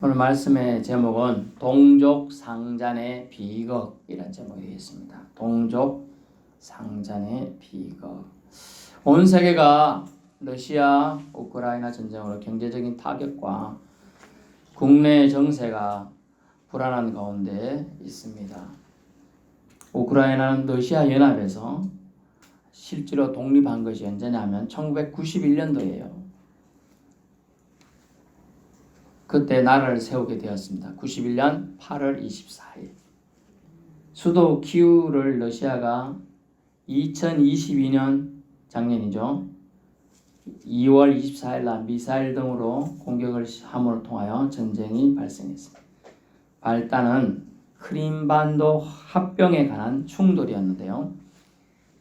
오늘 말씀의 제목은 동족상잔의 비극이라는 제목이 되겠습니다. 동족상잔의 비극. 온 세계가 러시아, 우크라이나 전쟁으로 경제적인 타격과 국내 정세가 불안한 가운데 있습니다. 우크라이나는 러시아 연합에서 실제로 독립한 것이 언제냐면 1991년도예요. 그때 나라를 세우게 되었습니다. 91년 8월 24일. 수도 키우를 러시아가 2022년 작년이죠. 2월 24일 날 미사일 등으로 공격을 함으로 통하여 전쟁이 발생했습니다. 발단은 크림반도 합병에 관한 충돌이었는데요.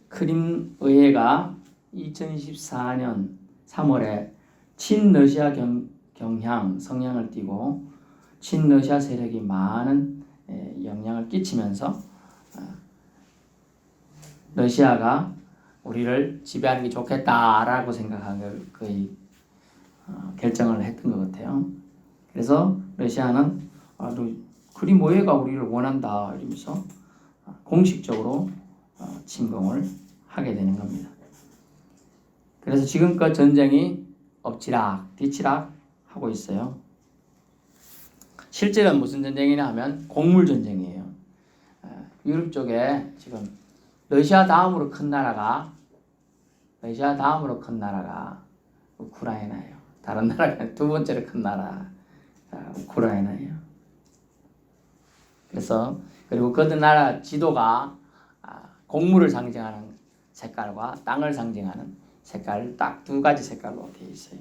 크림 의회가 2024년 3월에 친러시아 경향 성향을 띠고 친러시아 세력이 많은 영향을 끼치면서 러시아가 우리를 지배하는 게 좋겠다라고 생각하고 거의 결정을 했던 것 같아요. 그래서 러시아는 크림 의회가 우리를 원한다 이러면서 공식적으로 침공을 하게 되는 겁니다. 그래서 지금껏 전쟁이 엎치락 뒤치락 하고 있어요. 실제는 무슨 전쟁이냐 하면 곡물 전쟁이에요. 유럽 쪽에 지금 러시아 다음으로 큰 나라가 우크라이나예요. 다른 나라가 두 번째로 큰 나라 우크라이나예요. 그래서 그리고 그 나라 지도가 곡물을 상징하는 색깔과 땅을 상징하는 색깔 딱 두 가지 색깔로 되어 있어요.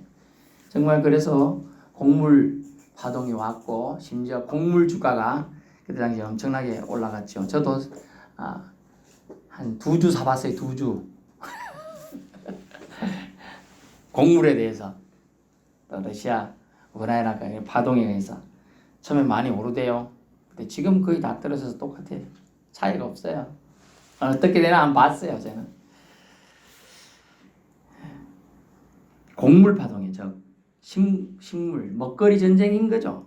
정말 그래서 곡물 파동이 왔고 심지어 곡물 주가가 그때 당시에 엄청나게 올라갔죠. 저도 한 2주 사봤어요. 2주. 곡물에 대해서 러시아, 우크라이나가 파동에 의해서 처음에 많이 오르대요. 근데 지금 거의 다 떨어져서 똑같아요. 차이가 없어요. 어떻게 되나 안 봤어요. 저는. 곡물 파동이죠. 식물, 먹거리 전쟁인 거죠.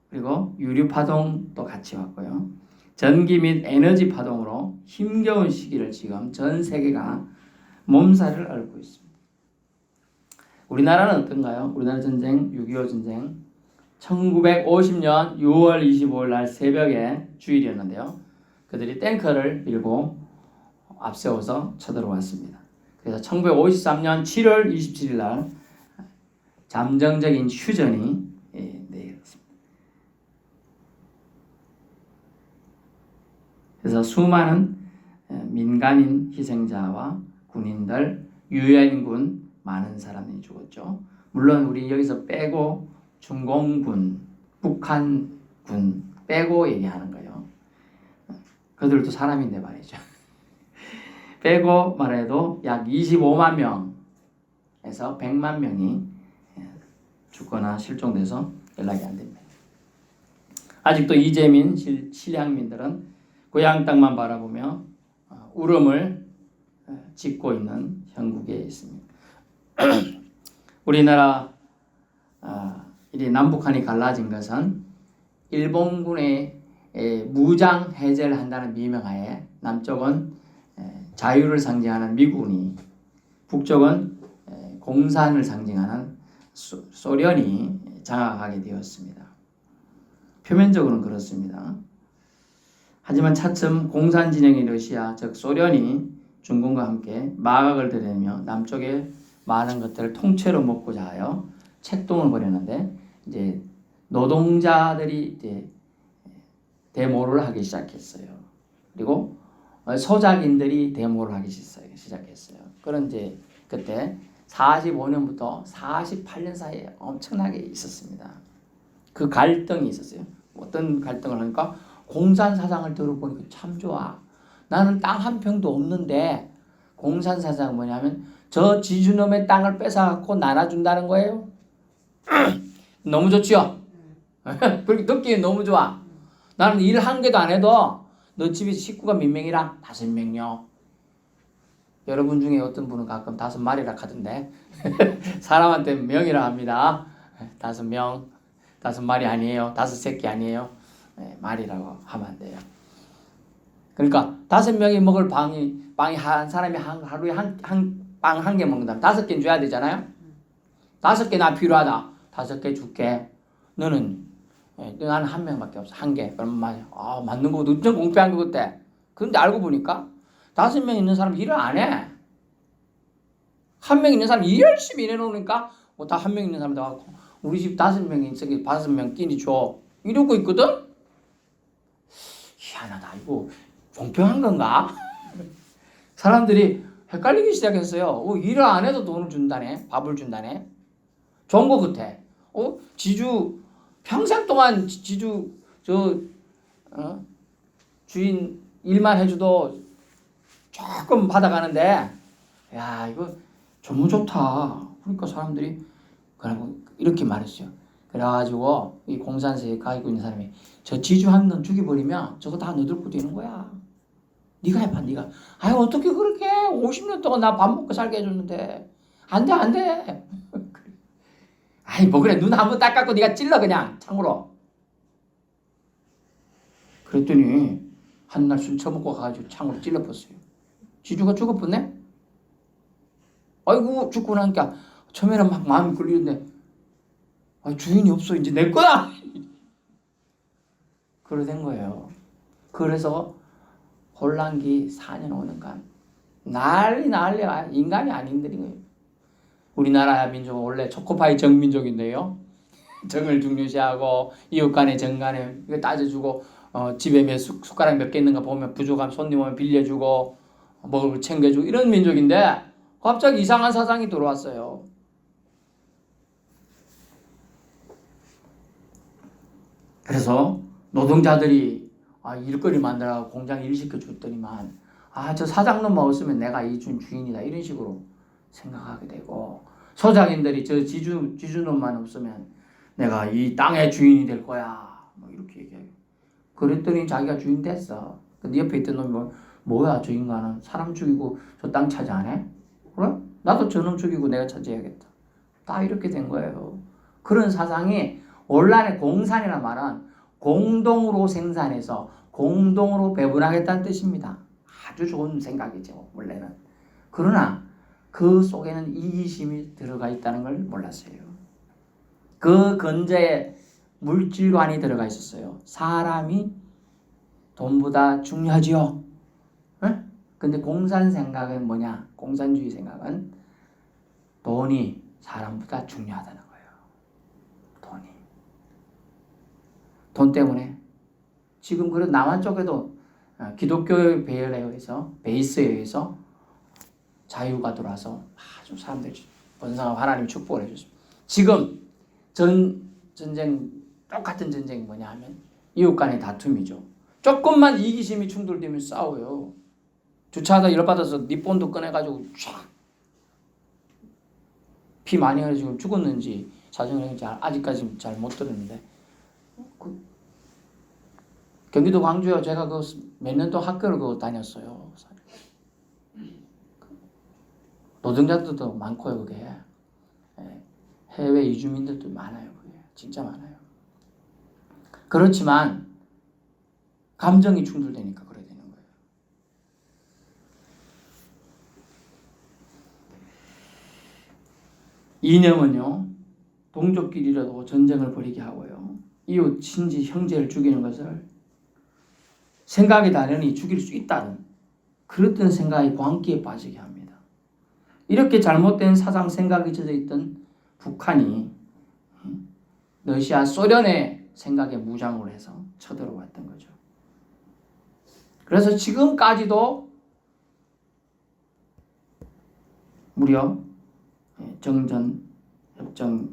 그리고 유류 파동도 같이 왔고요. 전기 및 에너지 파동으로 힘겨운 시기를 지금 전 세계가 몸살을 앓고 있습니다. 우리나라는 어떤가요? 우리나라 전쟁, 6.25 전쟁 1950년 6월 25일 날 새벽에 주일이었는데요. 그들이 탱커를 밀고 앞세워서 쳐들어왔습니다. 그래서 1953년 7월 27일 날 잠정적인 휴전이 내렸습니다. 그래서 수많은 민간인 희생자와 군인들, 유엔군 많은 사람이 죽었죠. 물론 우리 여기서 빼고 중공군, 북한군 빼고 얘기하는 거예요. 그들도 사람인데 말이죠. 빼고 말해도 약 25만 명에서 100만 명이 죽거나 실종돼서 연락이 안 됩니다. 아직도 이재민, 실향민들은 고향 땅만 바라보며 울음을 짓고 있는 형국에 있습니다. 우리나라 이 남북한이 갈라진 것은 일본군의 무장 해제를 한다는 미명하에 남쪽은 자유를 상징하는 미군이, 북쪽은 공산을 상징하는 소련이 장악하게 되었습니다. 표면적으로는 그렇습니다. 하지만 차츰 공산 진영의 러시아, 즉 소련이 중국과 함께 마각을 들이며 남쪽의 많은 것들을 통째로 먹고자 하여 책동을 벌였는데 이제 노동자들이 이제 데모를 하기 시작했어요. 그리고 소작인들이 데모를 하기 시작했어요. 그런 이제 그때 45년부터 48년 사이에 엄청나게 있었습니다. 그 갈등이 있었어요. 어떤 갈등을 하니까 공산 사상을 들어보니까 참 좋아. 나는 땅 한 평도 없는데 공산 사상은 뭐냐면 저 지주놈의 땅을 뺏어갖고 나눠준다는 거예요. 너무 좋지요? 그렇게 듣기에 너무 좋아. 나는 일 한 개도 안 해도 너 집에 식구가 몇 명이라? 5명요. 여러분 중에 어떤 분은 가끔 5마리라 하던데 사람한테 명이라 합니다. 5명. 다섯 마리 아니에요. 다섯 새끼 아니에요. 네, 말이라고 하면 안 돼요. 그러니까 다섯 명이 먹을 빵이 한 사람이 하루에 빵 한 개 먹는다면 다섯 개는 줘야 되잖아요. 다섯 개 나 필요하다. 다섯 개 줄게. 너는 나는 한 명밖에 없어. 한 개. 그러면 맞아. 맞는 거고 엄청 공평한 거 그때. 그런데 알고 보니까 다섯 명 있는 사람 일을 안 해. 한 명 있는 사람 일 열심히 일해놓으니까 다 한 명 있는 사람 다 갖고 우리 집 다섯 명이 있으니 다섯 명 끼니 줘. 이러고 있거든. 희한하다. 이거 공평한 건가? 사람들이 헷갈리기 시작했어요. 일을 안 해도 돈을 준다네. 밥을 준다네. 좋은 거 같아. 지주 평생 동안 지주 주인 일만 해줘도 조금 받아가는데 야 이거 너무 좋다. 그러니까 사람들이 그러고 이렇게 말했어요. 그래가지고 이 공산세에 가지고 있는 사람이 저 지주 한 놈 죽여버리면 저거 다 너들고 되는 거야. 네가 해봐 네가. 아유 어떻게 그렇게 50년 동안 나 밥 먹고 살게 해줬는데 안 돼. 아이 뭐 그래 눈 한번 딱 감고 네가 찔러 그냥 창으로. 그랬더니 한날 술 처먹고 가가지고 창으로 찔러버렸어요. 지주가 죽어버렸네. 아이고 죽고 나니까 처음에는 막 마음이 끌리는데 주인이 없어 이제 내 거야. 그래 된 거예요. 그래서 혼란기 4년 오는간 난리야. 인간이 아닌들인 거예요. 우리나라 민족은 원래 초코파이 정민족인데요. 정을 중요시하고 이웃 간에 정 간에 이거 따져주고 집에 숟가락 몇 개 있는가 보면 부족하면 손님 오면 빌려주고 먹을 걸 챙겨주고 이런 민족인데 갑자기 이상한 사상이 들어왔어요. 그래서 노동자들이 일거리 만들어 공장 일 시켜줬더니만 저 사장놈만 없으면 내가 이 주인이다 이런 식으로 생각하게 되고 소장인들이 저 지주놈만 없으면 내가 이 땅의 주인이 될 거야 뭐 이렇게 얘기해요. 그랬더니 자기가 주인 됐어. 근데 옆에 있던 놈이 뭐야 저 인간은 사람 죽이고 저 땅 차지 안 해? 그래? 나도 저놈 죽이고 내가 차지해야겠다. 다 이렇게 된 거예요. 그런 사상이 원란의 공산이라는 말은 공동으로 생산해서 공동으로 배분하겠다는 뜻입니다. 아주 좋은 생각이죠 원래는. 그러나 그 속에는 이기심이 들어가 있다는 걸 몰랐어요. 그 근저에 물질관이 들어가 있었어요. 사람이 돈보다 중요하지요. 응? 근데 공산 생각은 뭐냐? 공산주의 생각은 돈이 사람보다 중요하다는 거예요. 돈이. 돈 때문에 지금 그런 남한 쪽에도 기독교 배열에 의해서 베이스에 의해서 자유가 들어와서 아주 사람들이 번성하고 하나님 축복을 해줬습니다. 지금 전쟁 똑같은 전쟁이 뭐냐 하면 이웃 간의 다툼이죠. 조금만 이기심이 충돌되면 싸워요. 주차하다 열받아서 네 본도 꺼내가지고 쫙 피 많이 흘려지고 죽었는지 사정을 아직까지 잘 못 들었는데 경기도 광주요. 제가 몇 년 동안 학교를 다녔어요. 노동자들도 많고요. 그게 해외 이주민들도 많아요. 그게 진짜 많아요. 그렇지만 감정이 충돌되니까 그래 되는 거예요. 이념은요 동족끼리라도 전쟁을 벌이게 하고요 이웃 친지 형제를 죽이는 것을 생각이 다르니 죽일 수 있다는 그랬던 생각이 광기에 빠지게 합니다. 이렇게 잘못된 사상 생각이 젖어 있던 북한이 러시아 소련의 생각에 무장을 해서 쳐들어왔던 거죠. 그래서 지금까지도 무려 정전 협정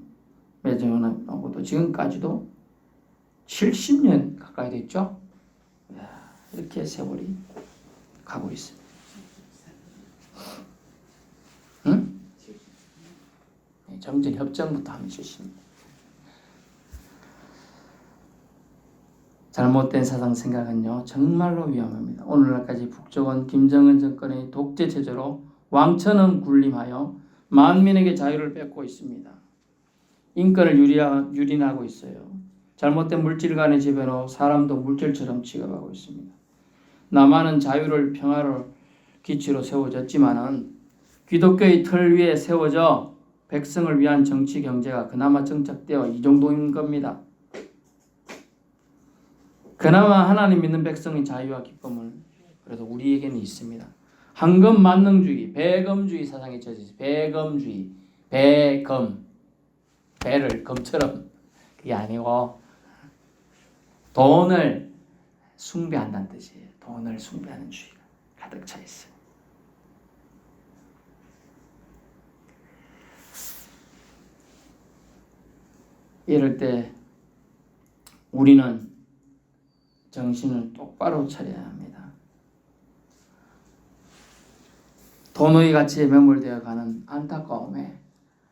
맺어놓고도 지금까지도 70년 가까이 됐죠. 이렇게 세월이 가고 있습니다. 응? 정전 협정부터 하면 70년. 잘못된 사상 생각은요 정말로 위험합니다. 오늘날까지 북조건 김정은 정권의 독재 체제로 왕처럼 군림하여 만민에게 자유를 뺏고 있습니다. 인권을 유린하고 있어요. 잘못된 물질 간의 지배로 사람도 물질처럼 취급하고 있습니다. 남한은 자유를 평화를 기치로 세워졌지만은 기독교의 틀 위에 세워져 백성을 위한 정치 경제가 그나마 정착되어 이 정도인 겁니다. 그나마 하나님 믿는 백성의 자유와 기쁨은 그래도 우리에게는 있습니다. 황금 만능주의, 배금주의 사상에 젖어 있어요. 배금주의, 배금, 배를 금처럼 그게 아니고 돈을 숭배한다는 뜻이에요. 돈을 숭배하는 주의가 가득 차 있어요. 이럴 때 우리는 정신을 똑바로 차려야 합니다. 돈의 가치에 매몰되어 가는 안타까움에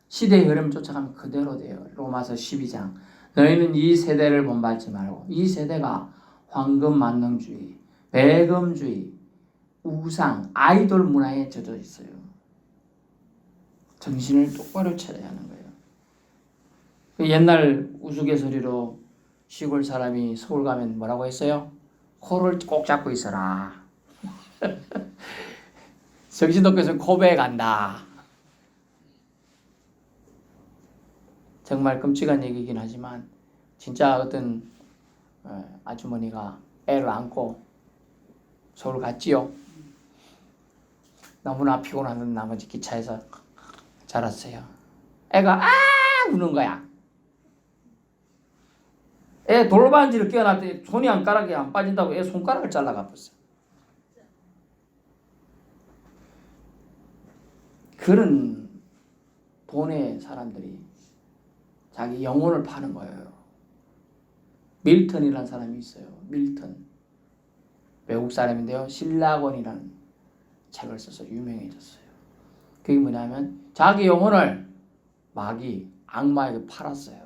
시대의 흐름을 쫓아가면 그대로 돼요. 로마서 12장. 너희는 이 세대를 본받지 말고, 이 세대가 황금 만능주의, 배금주의, 우상, 아이돌 문화에 젖어 있어요. 정신을 똑바로 차려야 하는 거예요. 옛날 우스갯소리로 시골 사람이 서울 가면 뭐라고 했어요? 코를 꼭 잡고 있어라. 정신독교에서 코베에 간다. 정말 끔찍한 얘기이긴 하지만 진짜 어떤 아주머니가 애를 안고 서울 갔지요. 너무나 피곤한 나머지 기차에서 자랐어요. 애가 우는 거야. 애 돌반지를 끼워놨더니 손이 한 가락이 안 빠진다고 애 손가락을 잘라가 버렸어. 그런 돈의 사람들이 자기 영혼을 파는 거예요. 밀턴이라는 사람이 있어요. 밀턴. 외국 사람인데요. 신라권이라는 책을 써서 유명해졌어요. 그게 뭐냐면 자기 영혼을 마귀, 악마에게 팔았어요.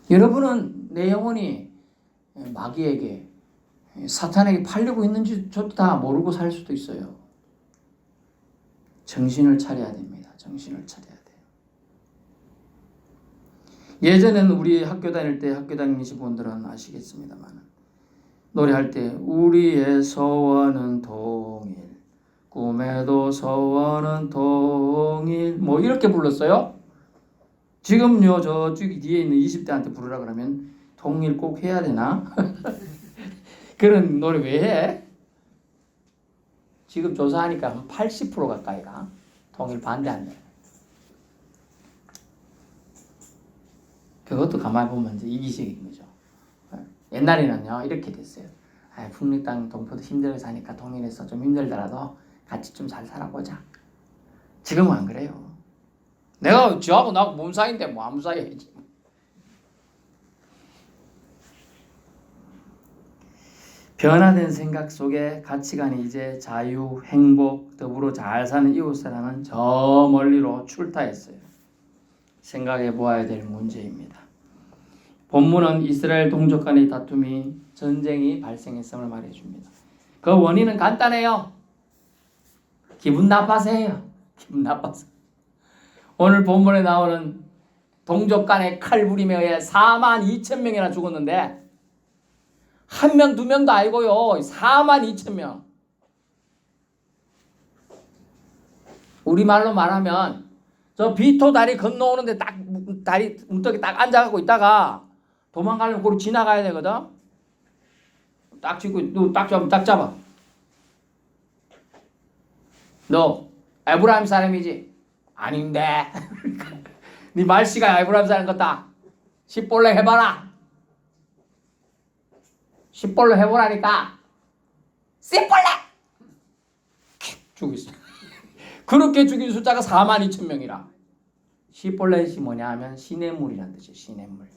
여러분은 내 영혼이 마귀에게, 사탄에게 팔리고 있는지 저도 다 모르고 살 수도 있어요. 정신을 차려야 됩니다. 정신을 차려야 돼요. 예전에는 우리 학교 다닐 때 학교 다니신 분들은 아시겠습니다만 노래할 때 우리의 소원은 동일, 꿈에도 소원은 동일 뭐 이렇게 불렀어요. 지금요 저쪽 뒤에 있는 20대한테 부르라 그러면 동일 꼭 해야 되나? 그런 노래 왜 해? 지금 조사하니까 한 80% 가까이가 통일 반대한다. 그것도 가만히 보면 이제 이기적인 거죠. 옛날에는요 이렇게 됐어요. 북녘 동포도 힘들게 사니까 통일해서 좀 힘들더라도 같이 좀 잘 살아보자. 지금은 안 그래요. 내가 지하고 나하고 뭔 사이인데 뭐 아무 사이야지. 변화된 생각 속에 가치관이 이제 자유, 행복, 더불어 잘 사는 이웃사랑은 저 멀리로 출타했어요. 생각해 보아야 될 문제입니다. 본문은 이스라엘 동족 간의 다툼이 전쟁이 발생했음을 말해줍니다. 그 원인은 간단해요. 기분 나빠서예요. 기분 나빠서. 오늘 본문에 나오는 동족 간의 칼부림에 의해 42,000명이나 죽었는데 한 명, 두 명도 아니고요. 42,000명. 우리말로 말하면 저 비토 다리 건너오는데 딱 다리 문턱에 딱 앉아갖고 있다가 도망가려면 거기 지나가야 되거든. 딱 짚고 너 딱 잡아. 너 에브라임 사람이지? 아닌데. 네 말씨가 에브라임 사람 같다. 십볼래 해봐라. 십볼로 해보라니까. 씨볼래! 죽였어. 그렇게 죽인 숫자가 42,000명이라. 십볼렛이 뭐냐 하면 시냇물이라는 뜻이에요. 시냇물.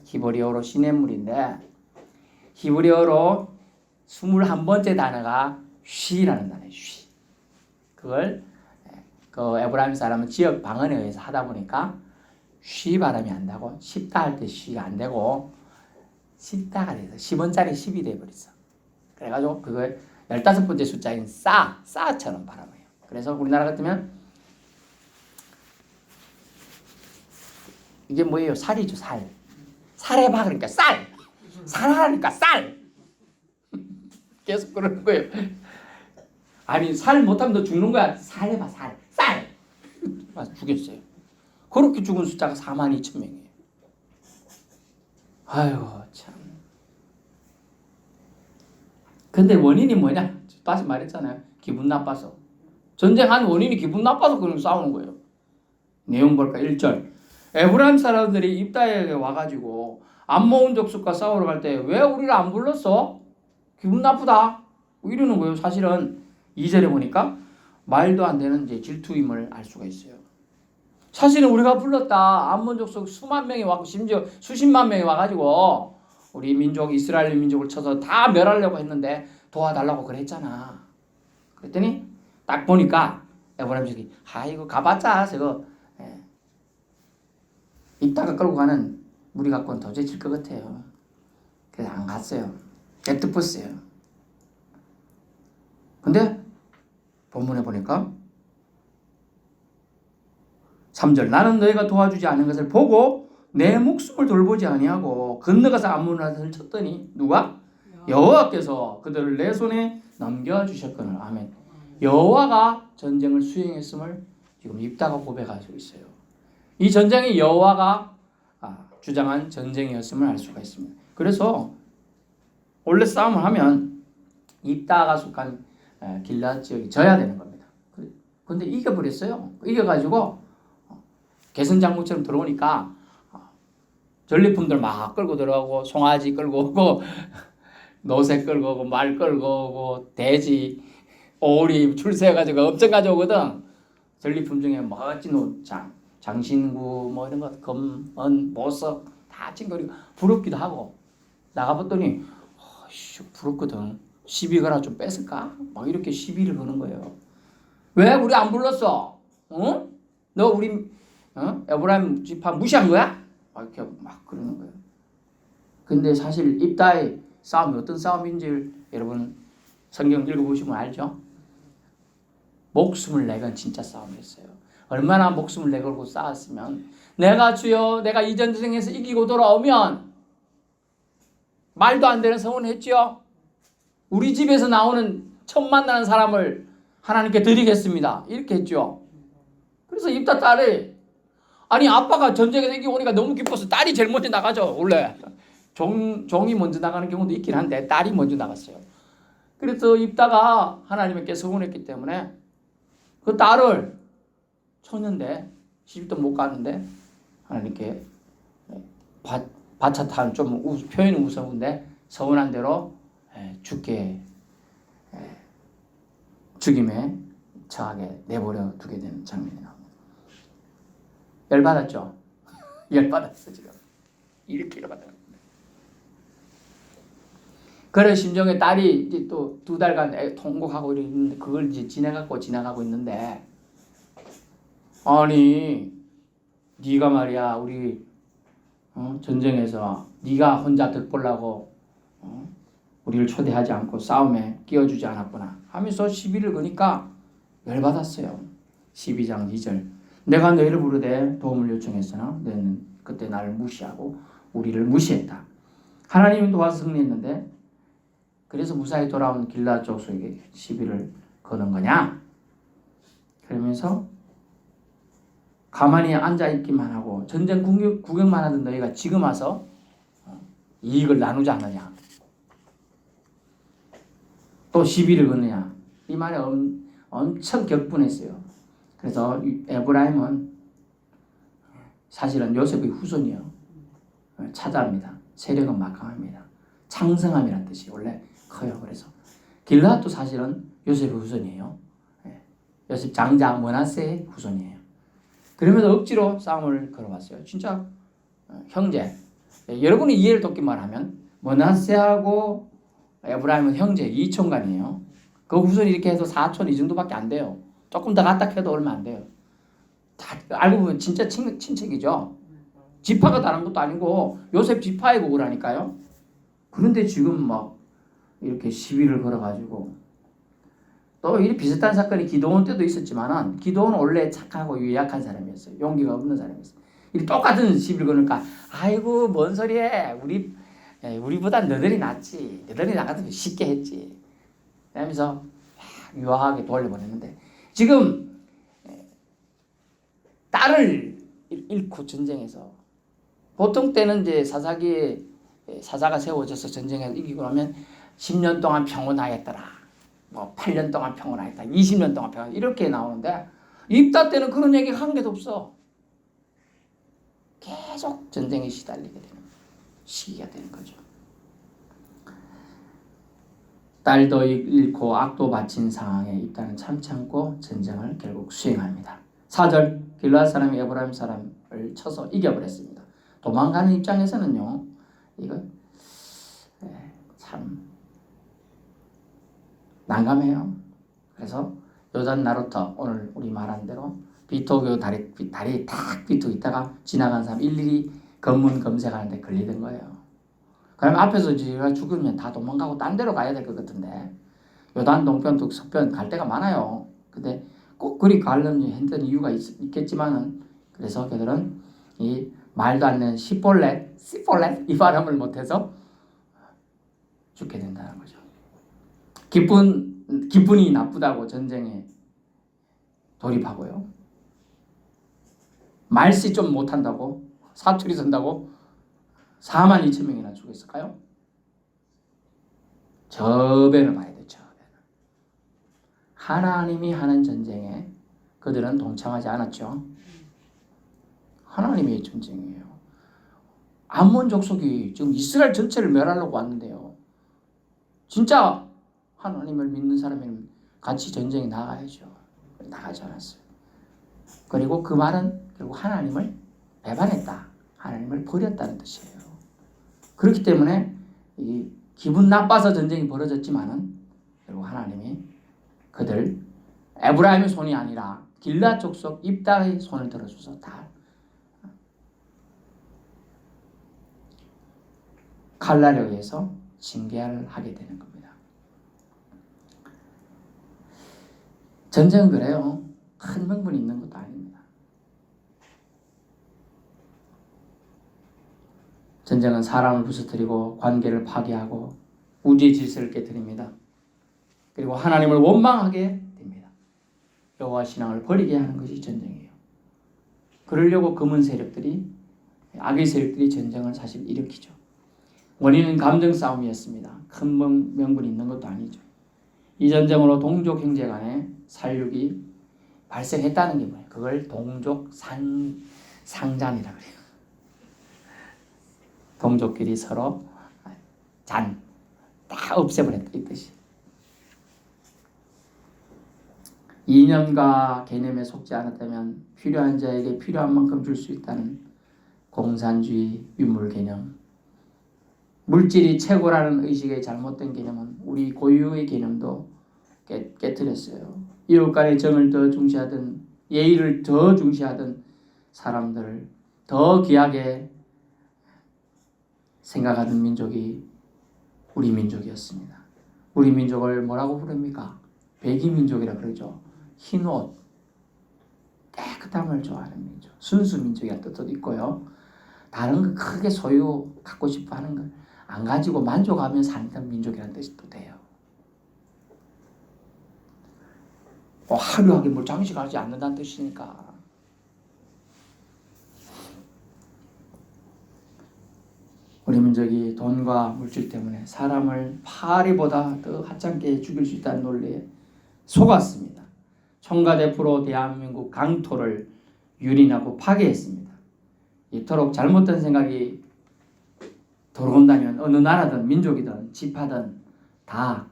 히브리어로 시냇물인데 히브리어로 21번째 단어가 쉬라는 단어예요. 쉬. 그걸 그 에브라임 사람은 지역 방언에 의해서 하다 보니까 쉬 발음이 안 나고 쉽다 할 때 쉬가 안 되고 쉽다가 돼서 10원짜리 10이 돼버렸어. 그래가지고 그걸 15번째 숫자인 싸처럼 발음해요. 그래서 우리나라 같으면 이게 뭐예요? 살이죠, 살. 살해봐 그러니까 쌀. 살하니까 쌀. 계속 그러는 거예요. 아니 살 못하면 너 죽는 거야. 살해봐 살. 쌀. 맞아 죽였어요. 그렇게 죽은 숫자가 42,000명이에요. 아유 참. 근데 원인이 뭐냐? 다시 말했잖아요. 기분 나빠서. 전쟁한 원인이 기분 나빠서 그런 싸우는 거예요. 내용 볼까? 1절. 에브라임 사람들이 입다에 와가지고 암몬 족속과 싸우러 갈 때 왜 우리를 안 불렀어? 기분 나쁘다. 이러는 거예요. 사실은 2절에 보니까 말도 안 되는 이제 질투임을 알 수가 있어요. 사실은 우리가 불렀다. 암몬 족속 수만 명이 와고 심지어 수십만 명이 와가지고 우리 민족 이스라엘 민족을 쳐서 다 멸하려고 했는데 도와달라고 그랬잖아. 그랬더니 딱 보니까 에브라임 족이 이거 가봤자 저거 입다가 끌고 가는 무리 갖고는 도저히 질 것 같아요. 그래서 안 갔어요. 냅두었어요. 근데 본문에 보니까 3절 나는 너희가 도와주지 않은 것을 보고 내 목숨을 돌보지 아니하고 건너가서 암몬을 쳤더니 누가? 여호와께서 그들을 내 손에 넘겨주셨거늘. 아멘. 여호와가 전쟁을 수행했음을 지금 입다가 고백하고 있어요. 이 전쟁이 여호와가 주장한 전쟁이었음을 알 수가 있습니다. 그래서 원래 싸움을 하면 입다가 속한 길앗 지역이 져야 되는 겁니다. 그런데 이겨버렸어요. 이겨가지고 개선장군처럼 들어오니까 전리품들 막 끌고 들어가고 송아지 끌고 오고 노새 끌고 오고 말 끌고 오고 돼지 오리 출세해가지고 엄청 가져오거든. 전리품 중에 멋진 옷 장신구 뭐 이런 것 검은 보석 다 챙겨리고 부럽기도 하고 나가봤더니 부럽거든. 시비 거나 좀 뺏을까? 막 이렇게 시비를 거는 거예요. 왜 우리 안 불렀어? 응? 너 우리 에브라임 지파 무시한 거야? 막 이렇게 막 그러는 거예요. 근데 사실 입다의 싸움이 어떤 싸움인지 여러분 성경 읽어보시면 알죠? 목숨을 내건 진짜 싸움이었어요. 얼마나 목숨을 내걸고 싸웠으면 내가 주여 내가 이 전쟁에서 이기고 돌아오면 말도 안 되는 서원을 했지요. 우리 집에서 나오는 처음 만나는 사람을 하나님께 드리겠습니다. 이렇게 했죠. 그래서 입다 딸이 아니 아빠가 전쟁에서 이기고 오니까 너무 기뻐서 딸이 제일 먼저 나가죠. 원래 종이 먼저 나가는 경우도 있긴 한데 딸이 먼저 나갔어요. 그래서 입다가 하나님께 서원했기 때문에 그 딸을 초년대 시집도 못 가는데 하나님께 바차탄 좀 표현은 무서운데 서운한 대로 죽임에 처하게 내버려 두게 되는 장면이 나옵니다. 열받았죠? 열받았어 지금. 이렇게 열받아요. 그래 심정에 딸이 이제 또 2달간 통곡하고 있는데 그걸 이제 지나가고 있는데 아니 네가 말이야 우리 전쟁에서 네가 혼자 득보려고 우리를 초대하지 않고 싸움에 끼워주지 않았구나 하면서 시비를 거니까 열받았어요. 12장 2절 내가 너희를 부르되 도움을 요청했으나 너희는 그때 나를 무시하고 우리를 무시했다. 하나님이 도와서 승리했는데 그래서 무사히 돌아온 길앗 족속에게 시비를 거는 거냐? 그러면서 가만히 앉아있기만 하고 전쟁 구경만 하던 너희가 지금 와서 이익을 나누지 않느냐? 또 시비를 거느냐? 이 말에 엄청 격분했어요. 그래서 에브라임은 사실은 요셉의 후손이요. 차자입니다. 세력은 막강합니다. 창성함이라는 뜻이 원래 커요. 그래서 길앗도 사실은 요셉의 후손이에요. 요셉 장자 므낫세의 후손이에요. 그러면서 억지로 싸움을 걸어봤어요. 진짜 형제. 여러분이 이해를 돕기만 하면 므낫세하고 에브라임은 형제 이촌간이에요. 그 후손이 이렇게 해서 4촌 이 정도밖에 안 돼요. 조금 더 갖다 해도 얼마 안 돼요. 다 알고 보면 진짜 친척이죠. 지파가 다른 것도 아니고 요셉 지파이고 그러니까요. 그런데 지금 막 이렇게 시비를 걸어가지고 또 이 비슷한 사건이 기도원 때도 있었지만은 기도원은 원래 착하고 유약한 사람이었어요. 용기가 없는 사람이었어요. 이 똑같은 시비를 거니까 아이고 뭔 소리해. 우리보다 너희들이 낫지. 너희들이 나가도 쉽게 했지. 이러면서 유하게 돌려보냈는데 지금 딸을 잃고 전쟁에서 보통 때는 이제 사자가 세워져서 전쟁에서 이기고 나면 10년 동안 평온하였더라. 뭐 8년 동안 평온하였다. 20년 동안 평온 이렇게 나오는데 입다 때는 그런 얘기 한 개도 없어. 계속 전쟁에 시달리게 되는 시기가 되는 거죠. 딸도 잃고 악도 바친 상황에 입다는 참지 않고 전쟁을 결국 수행합니다. 4절 길르앗 사람이 에브라임 사람을 쳐서 이겨버렸습니다. 도망가는 입장에서는요, 이거 참 난감해요. 그래서 요단 나루터 오늘 우리 말한 대로 비토교 다리 탁 비토 있다가 지나간 사람 일일이 검문 검색하는데 걸리던 거예요. 그럼 앞에서 지가 죽으면 다 도망가고 딴 데로 가야 될 것 같은데 요단 동편, 서편 갈 데가 많아요. 근데 꼭 그리 가려는 했던 이유가 있겠지만은 그래서 그들은 이 말도 안 되는 시폴렛 이 발음을 못해서 죽게 된다는 거죠. 기분이 나쁘다고 전쟁에 돌입하고요. 말씨 좀 못한다고 사투리 쓴다고 42,000명이나 죽었을까요? 저배를 봐야 되죠. 하나님이 하는 전쟁에 그들은 동참하지 않았죠. 하나님의 전쟁이에요. 암몬 족속이 지금 이스라엘 전체를 멸하려고 왔는데요. 진짜 하나님을 믿는 사람이면 같이 전쟁에 나가야죠. 나가지 않았어요. 그리고 그 말은 결국 하나님을 배반했다. 하나님을 버렸다는 뜻이에요. 그렇기 때문에 이 기분 나빠서 전쟁이 벌어졌지만은 결국 하나님이 그들 에브라임의 손이 아니라 길르앗 족속 입다의 손을 들어줘서 다 칼날에 의해서 징계를 하게 되는 겁니다. 전쟁은 그래요. 큰 명분이 있는 것도 아닙니다. 전쟁은 사람을 부서뜨리고 관계를 파괴하고 우주의 질서를 깨뜨립니다. 그리고 하나님을 원망하게 됩니다. 여호와 신앙을 버리게 하는 것이 전쟁이에요. 그러려고 악의 세력들이 전쟁을 사실 일으키죠. 원인은 감정 싸움이었습니다. 큰 명분이 있는 것도 아니죠. 이 전쟁으로 동족 형제 간의 살육이 발생했다는 게 뭐예요? 그걸 동족 상잔이라고 그래요. 동족끼리 서로 다 없애버렸다 이 뜻이. 이념과 개념에 속지 않았다면 필요한 자에게 필요한 만큼 줄 수 있다는 공산주의 유물 개념, 물질이 최고라는 의식의 잘못된 개념은 우리 고유의 개념도 깨뜨렸어요. 이웃 간의 정을 더 중시하던, 예의를 더 중시하던 사람들을 더 귀하게 생각하는 민족이 우리 민족이었습니다. 우리 민족을 뭐라고 부릅니까? 백이민족이라 그러죠. 흰옷, 깨끗함을 좋아하는 민족, 순수 민족이라는 뜻도 있고요. 다른 거 크게 소유 갖고 싶어 하는 걸 안 가지고 만족하며 사는 민족이라는 뜻이 또 돼요. 화려하게 뭘 장식하지 않는다는 뜻이니까. 우리 민족이 돈과 물질 때문에 사람을 파리보다 더 하찮게 죽일 수 있다는 논리에 속았습니다. 청가대포로 대한민국 강토를 유린하고 파괴했습니다. 이토록 잘못된 생각이 들어온다면 어느 나라든 민족이든 지파든 다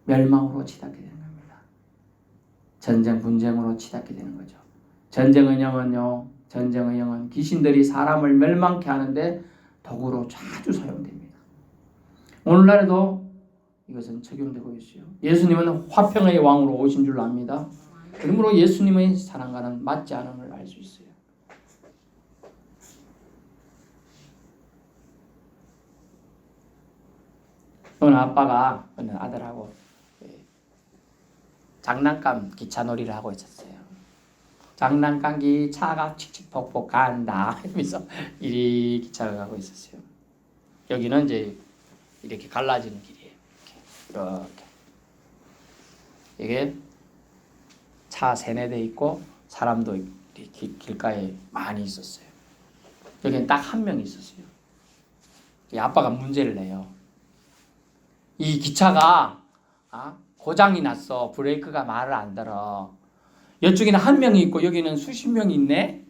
멸망으로 치닫게 되는 겁니다. 전쟁 분쟁으로 치닫게 되는 거죠. 전쟁의 영은 귀신들이 사람을 멸망케 하는데 도구로 자주 사용됩니다. 오늘날에도 이것은 적용되고 있어요. 예수님은 화평의 왕으로 오신 줄 압니다. 그러므로 예수님의 사랑과는 맞지 않음을 알 수 있어요. 어느 아빠가 어느 아들하고 장난감 기차놀이를 하고 있었어요. 장난감기 차가 칙칙폭폭 간다 이러면서 이리 기차가 가고 있었어요. 여기는 이제 이렇게 갈라지는 길이에요. 이렇게 이게 차 세네 대 있고 사람도 이렇게 길가에 많이 있었어요. 여기는 딱 한 명 있었어요. 이 아빠가 문제를 내요. 이 기차가 고장이 났어. 브레이크가 말을 안 들어. 이쪽에는 한 명이 있고 여기는 수십 명이 있네.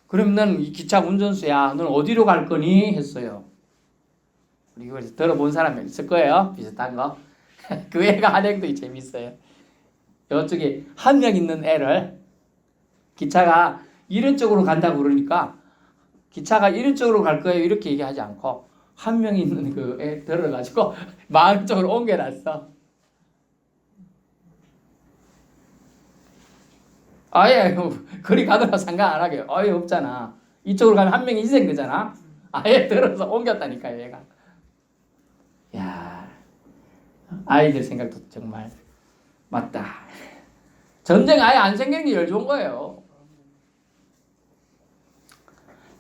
그러면 이 기차 운전수야, 넌 어디로 갈 거니? 했어요. 이거 들어본 사람이 있을 거예요. 비슷한 거. 그 애가 한 행동이 재밌어요. 이쪽에 한 명 있는 애를 기차가 이런 쪽으로 간다고 그러니까 기차가 이런 쪽으로 갈 거예요. 이렇게 얘기하지 않고 한 명 있는 그 애 들어가지고 마을 쪽으로 옮겨놨어. 아예 거리 가더라도 상관 안 하게. 아예 없잖아. 이쪽으로 가면 한 명이 희생 되잖아. 아예 들어서 옮겼다니까 얘가. 야, 아이들 생각도 정말 맞다. 전쟁 아예 안 생기는 게 제일 좋은 거예요.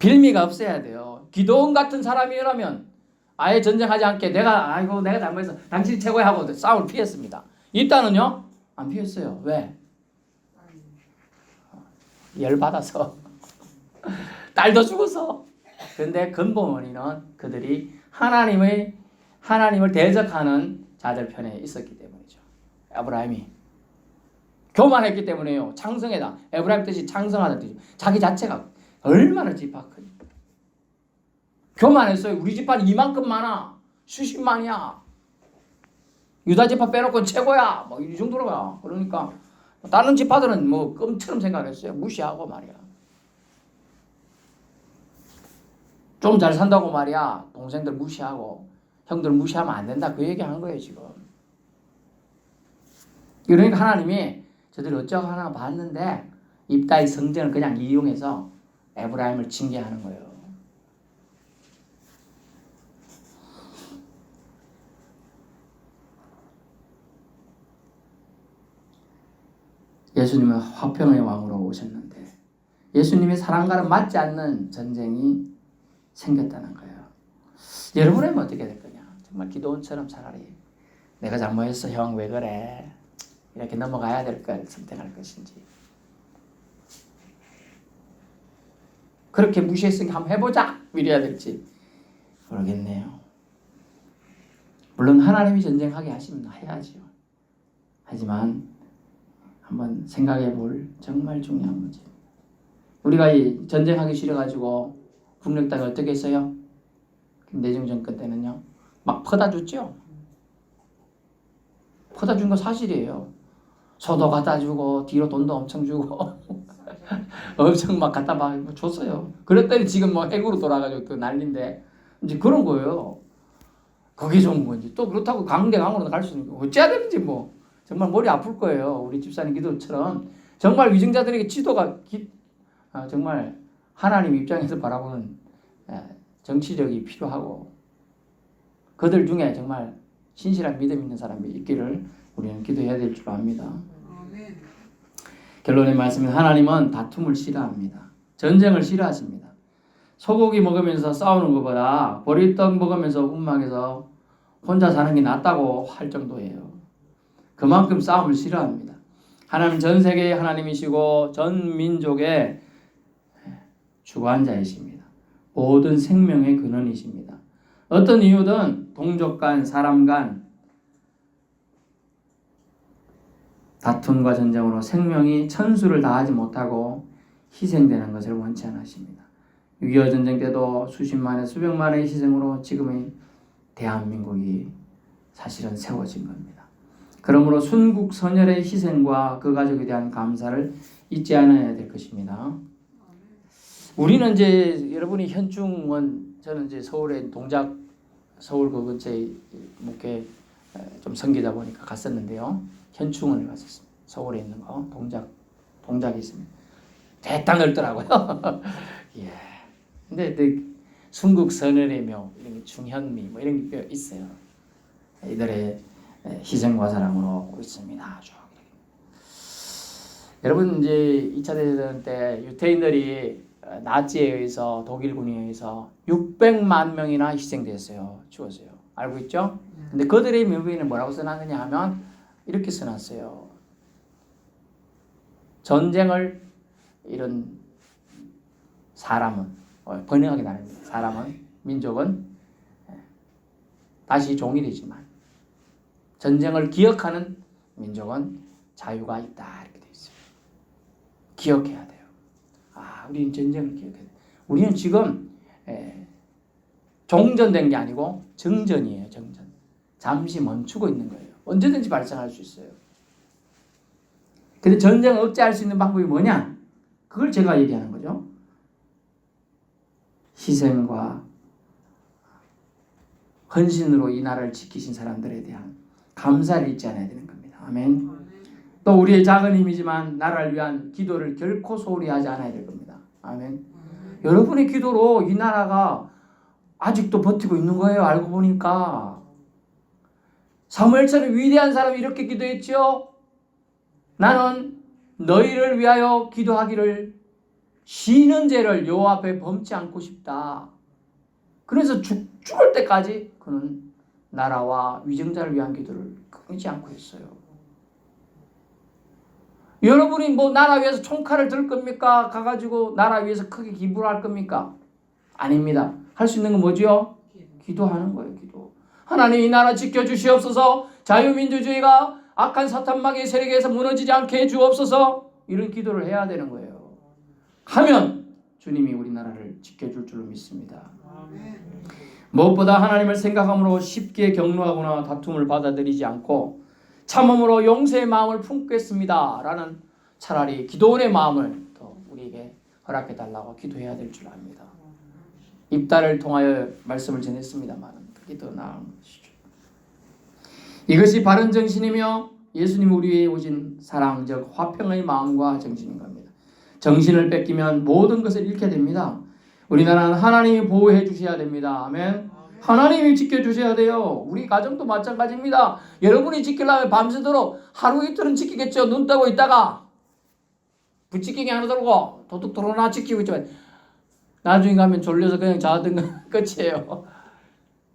빌미가 없어야 돼요. 기도원 같은 사람이라면 아예 전쟁하지 않게 내가 잘못해서 당신이 최고야 하고 싸움을 피했습니다. 일단은요 안 피했어요. 왜? 열받아서 딸도 죽어서. 그런데 근본 원인은 그들이 하나님을 대적하는 자들 편에 있었기 때문이죠. 에브라임이 교만했기 때문에요. 창성하다. 에브라임 뜻이 창성하다 뜻이. 자기 자체가 얼마나 집합하니. 교만했어요. 우리 집안 이만큼 많아. 수십만이야. 유다 지파 빼놓고 최고야. 뭐 이 정도로야. 그러니까 다른 지파들은 뭐 껌처럼 생각했어요. 무시하고 말이야. 좀 잘 산다고 말이야. 동생들 무시하고 형들 무시하면 안 된다. 그 얘기하는 거예요 지금. 그러니까 하나님이 저들이 어쩌고 하나 봤는데 입다의 성전을 그냥 이용해서 에브라임을 징계하는 거예요. 예수님은 화평의 왕으로 오셨는데 예수님의 사랑과는 맞지 않는 전쟁이 생겼다는 거예요. 여러분은 어떻게 될 거냐? 정말 기도원처럼 차라리 내가 잘못했어 형 왜 그래? 이렇게 넘어가야 될 걸 선택할 것인지. 그렇게 무시했으니까 한번 해보자 이래야 될지 모르겠네요. 물론 하나님이 전쟁하게 하시면 해야죠. 하지만 한번 생각해 볼 정말 중요한 문제입니다. 우리가 이 전쟁하기 싫어가지고 국력당이 어떻게 했어요? 김대중 정권 때는요. 막 퍼다 줬죠. 퍼다 준 거 사실이에요. 소도 갖다 주고 뒤로 돈도 엄청 주고 엄청 막 갖다 막 줬어요. 그랬더니 지금 뭐 핵으로 돌아가지고 그 난리인데 이제 그런 거예요. 그게 좋은 건지 또 그렇다고 강대강으로 갈 수는 있고 어찌해야 되는지 뭐 정말 머리 아플 거예요. 우리 집사님 기도처럼 정말 위증자들에게 지도가 정말 하나님 입장에서 바라보는 정치력이 필요하고 그들 중에 정말 신실한 믿음 있는 사람이 있기를 우리는 기도해야 될 줄 압니다. 결론의 말씀은 하나님은 다툼을 싫어합니다. 전쟁을 싫어하십니다. 소고기 먹으면서 싸우는 것보다 보리떡 먹으면서 움막에서 혼자 사는 게 낫다고 할 정도예요. 그만큼 싸움을 싫어합니다. 하나님 전 세계의 하나님이시고 전 민족의 주관자이십니다. 모든 생명의 근원이십니다. 어떤 이유든 동족 간, 사람 간 다툼과 전쟁으로 생명이 천수를 다하지 못하고 희생되는 것을 원치 않으십니다. 6.25 전쟁 때도 수십만의 수백만의 희생으로 지금의 대한민국이 사실은 세워진 겁니다. 그러므로 순국선열의 희생과 그 가족에 대한 감사를 잊지 않아야 될 것입니다. 우리는 이제 여러분이 현충원 저는 이제 서울에 서울 그 근처에 목회 좀 섬기다 보니까 갔었는데요. 현충원을 갔었습니다. 서울에 있는 거 동작이 있습니다. 대딱 넓더라고요. 예. 근데 순국선열의 묘 이런 게 중현미 뭐 이런 게 있어요. 이들의 희생과 사랑으로 있습니다. 아주 여러분 이제 2차 대전 때 유태인들이 나치에 의해서 독일군에 의해서 600만 명이나 희생됐어요. 죽었어요. 알고 있죠? 근데 그들의 묘비는 뭐라고 써놨느냐 하면 이렇게 써놨어요. 전쟁을 이런 사람은 번영하게 나눕니다. 사람은 민족은 다시 종이 되지만 전쟁을 기억하는 민족은 자유가 있다 이렇게 돼 있어요. 기억해야 돼요. 우리는 전쟁을 기억해야 돼요. 우리는 지금 종전된 게 아니고 정전이에요. 정전. 잠시 멈추고 있는 거예요. 언제든지 발생할 수 있어요. 근데 전쟁을 억제할 수 있는 방법이 뭐냐? 그걸 제가 얘기하는 거죠. 희생과 헌신으로 이 나라를 지키신 사람들에 대한 감사를 잊지 않아야 되는 겁니다. 아멘. 또 우리의 작은 힘이지만 나라를 위한 기도를 결코 소홀히 하지 않아야 될 겁니다. 아멘. 여러분의 기도로 이 나라가 아직도 버티고 있는 거예요. 알고 보니까. 사무엘처럼 위대한 사람이 이렇게 기도했죠. 나는 너희를 위하여 기도하기를 쉬는 죄를 여호와 앞에 범치 않고 싶다. 그래서 죽을 때까지 그는 나라와 위정자를 위한 기도를 끊이지 않고 했어요. 여러분이 뭐 나라 위해서 총칼을 들 겁니까? 가가지고 나라 위해서 크게 기부를 할 겁니까? 아닙니다. 할 수 있는 건 뭐죠? 기도하는 거예요. 기도. 하나님 이 나라 지켜주시옵소서. 자유민주주의가 악한 사탄마귀의 세력에서 무너지지 않게 해주옵소서. 이런 기도를 해야 되는 거예요. 하면 주님이 우리나라를 지켜줄 줄로 믿습니다. 무엇보다 하나님을 생각함으로 쉽게 격노하거나 다툼을 받아들이지 않고 참음으로 용서의 마음을 품겠습니다 라는 차라리 기도원의 마음을 더 우리에게 허락해 달라고 기도해야 될 줄 압니다. 입다를 통하여 말씀을 전했습니다만 그게 더 나은 것이죠. 이것이 바른 정신이며 예수님이 우리 위해 오신 사랑 즉 화평의 마음과 정신인 겁니다. 정신을 뺏기면 모든 것을 잃게 됩니다. 우리나라는 하나님이 보호해 주셔야 됩니다. 아멘. 하나님이 지켜주셔야 돼요. 우리 가정도 마찬가지입니다. 여러분이 지키려면 밤새도록 하루 이틀은 지키겠죠. 눈 뜨고 있다가 부지깽이 하나 들고 도둑 들어오나 지키고 있지만 나중에 가면 졸려서 그냥 자든가 끝이에요.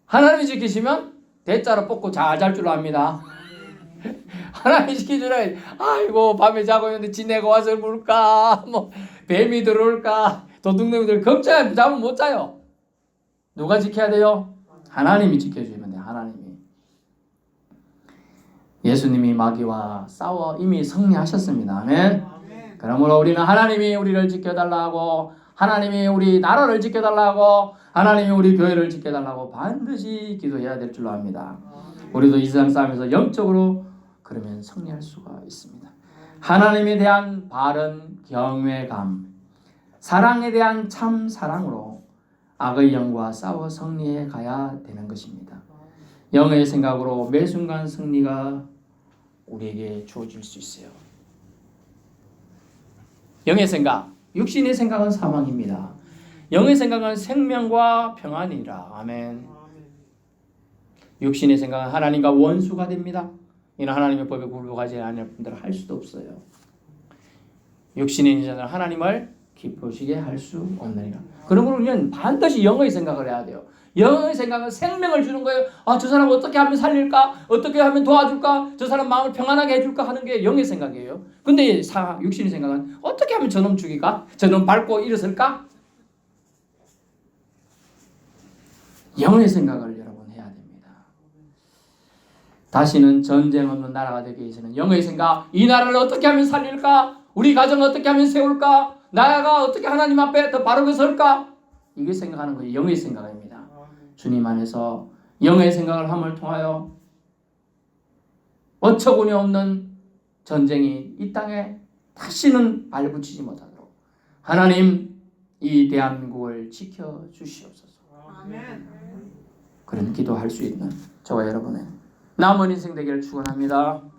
하나님이 지키시면 대자로 뽑고 잘 잘 줄 압니다. 하나님이 지켜주라. 아이고 밤에 자고 있는데 지네가 와서 물까 뭐 뱀이 들어올까 도둑놈이들 걱정하면 잠을 못 자요. 누가 지켜야 돼요? 하나님이 지켜주면 돼요. 하나님이. 예수님이 마귀와 싸워 이미 승리하셨습니다. 아멘. 그러므로 우리는 하나님이 우리를 지켜달라고 하나님이 우리 나라를 지켜달라고 하나님이 우리 교회를 지켜달라고 반드시 기도해야 될 줄로 압니다. 우리도 이 세상 싸움에서 영적으로 그러면 승리할 수가 있습니다. 하나님에 대한 바른 경외감, 사랑에 대한 참 사랑으로 악의 영과 싸워 승리해 가야 되는 것입니다. 영의 생각으로 매 순간 승리가 우리에게 주어질 수 있어요. 영의 생각, 육신의 생각은 사망입니다. 영의 생각은 생명과 평안이라. 아멘. 육신의 생각은 하나님과 원수가 됩니다. 이는 하나님의 법에 굴복하지 않을 분들은 할 수도 없어요. 육신의 인자는 하나님을 기쁘시게 할 수 없느니라. 그러므로 우리는 반드시 영의 생각을 해야 돼요. 영의 생각은 생명을 주는 거예요. 저 사람 어떻게 하면 살릴까? 어떻게 하면 도와줄까? 저 사람 마음을 평안하게 해줄까? 하는 게 영의 생각이에요. 근데 육신의 생각은 어떻게 하면 저놈 죽일까? 저놈 밟고 일어설까? 영의 생각을 여러분 해야 됩니다. 다시는 전쟁 없는 나라가 되기 위해서는 영의 생각, 이 나라를 어떻게 하면 살릴까? 우리 가정을 어떻게 하면 세울까? 나라가 어떻게 하나님 앞에 더 바르게 설까? 이게 생각하는 거예요. 영의 생각입니다. 주님 안에서 영의 생각을 함을 통하여 어처구니 없는 전쟁이 이 땅에 다시는 발붙이지 못하도록 하나님 이 대한민국을 지켜주시옵소서. 아멘. 그런 기도할 수 있는 저와 여러분의 남은 인생 되기를 축원합니다.